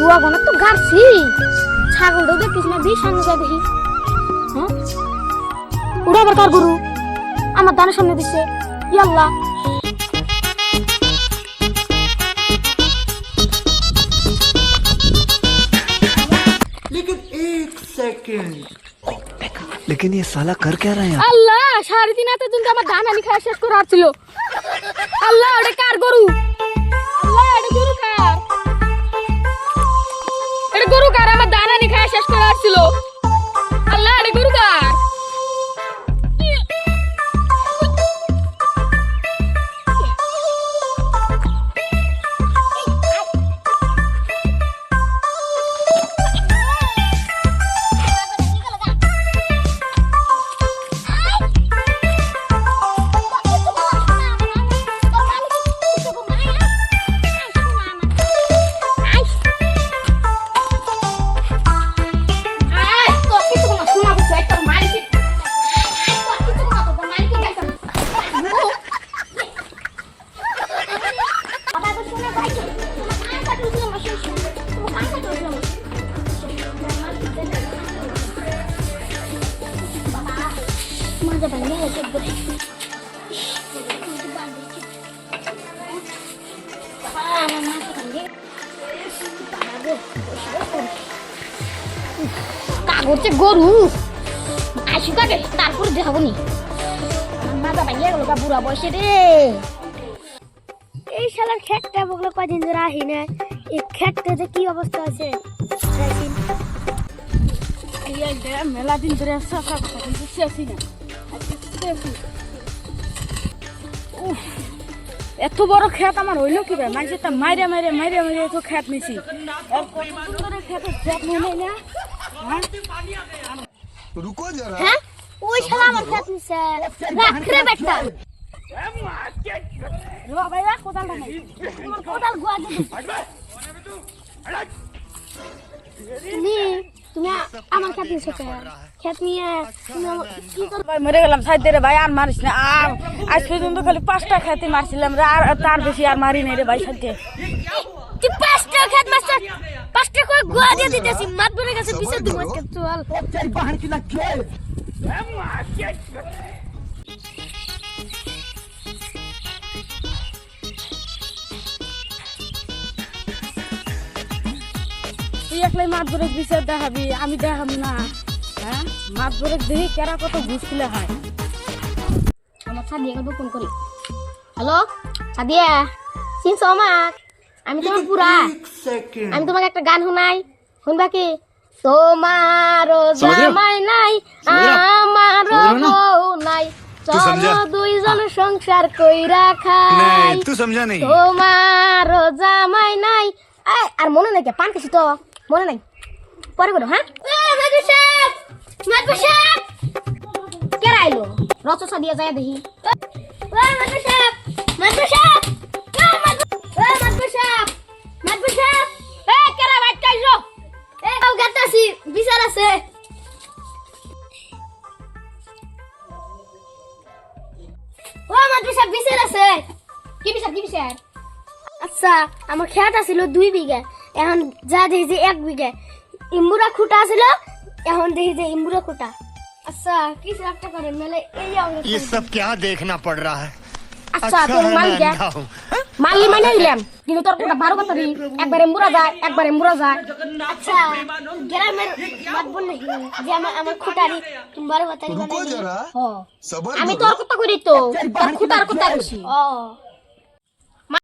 দুয়া গনা তো গারছি ছাগল দে কিছু না বিষ সামনে যায় দেখি হ্যাঁ ওরা আবার কার গরু আমার দানের সামনে দিছে ইয়াল্লাহ लेकिन एक सेकंड लेकिन ये साला कर क्या रहा है यहाँ? আল্লাহ 3.5 হাতে তুমি আমার দান আনি খাওয়া শেষ করে আসছিল আল্লাহ ওটা কার গরু আল্লাহ এটা গরু কার আমার দান আনি খাওয়া শেষ করে আসছিল আল্লাহ এটা গরু কার কাগজে গরু আসি থাকে তারপর দেখাবো নি মাথা ভাঙিয়ে গেল বুড়া বয়সে রে এই শালার খেটটা বগলো কদিন ধরে আহি না এই খেটটা যে কি অবস্থা আছে মেলা দিন ধরে আসি না এত বড় খেত আমার হইলো কি ভাই মাঝে তা মাইরে মাইরে মাইরে মাইরে এত খেত নিছি আর কত সুন্দর খেতে যত্ন নেই না रुको जरा হ্যাঁ ওই শালা আমার খেত নিছে রাখ রে বেটা রো ভাই রাখ কোদাল নাই তোমার কোদাল গোয়া দে তুমি আমার খেত নিছো খেত নিয়ে তুমি কি করবে ভাই মরে গেলাম সাইড রে ভাই আর মারিস না আর আজ পর্যন্ত খালি 5টা খেতে মারছিলাম রে আর তার বেশি আর মারি নাই রে ভাই সাইডে তুই 5টা খেত মাস্টার 5টা কই গোয়া দিয়ে দিতেছি মাত বলে গেছে পিছে দুই মাস খেত চল बाहर की लग তুই একলাই মাত ধরে বিচার দেখাবি আমি দেখাব না হ্যাঁ মাত ধরে দেখি কেরা কত ঘুষ তুলে হয় আমার সাদিয়াকে ফোন করি হ্যালো সাদিয়া চিনছো আমাক আমি তোমার পুরা सेकंड আমি তোমাকে একটা গান শোনাই শুনবা কি তোমার জামাই নাই আমার বউ নাই চলো দুইজন সংসার কইরা খাই तू समझा नहीं তোমার জামাই নাই আর মনে নাই কে পান খাইছি তো মনে নাই পরে করো হ্যাঁ কে আইলো রচসা দিয়ে যায় দেখি বিচার আছে ও মাদ্রাসা বিচার আছে কি বিচার আচ্ছা আমার খেত আছিল 2 বিঘা এখন যা দেখি যে 1 বিঘা ইমুরা খুঁটা আছিল এখন দেখি যে ইমুরা খুঁটা আচ্ছা কিছু একটা করে মেলে এই ये सब क्या देखना पड़ रहा है আচ্ছা তোর মালিক মালি মানে দিলাম কিন্তু তোর কোটা 12 কথা দি একবারে মুরা যায় আচ্ছা গ্রামের বাদ বল নাকি যে আমার খুঁটারি তুমি 12 কথা रुको जरा ও सबर আমি তোর কথা কইরি তো খুঁটার কথা কইছি ও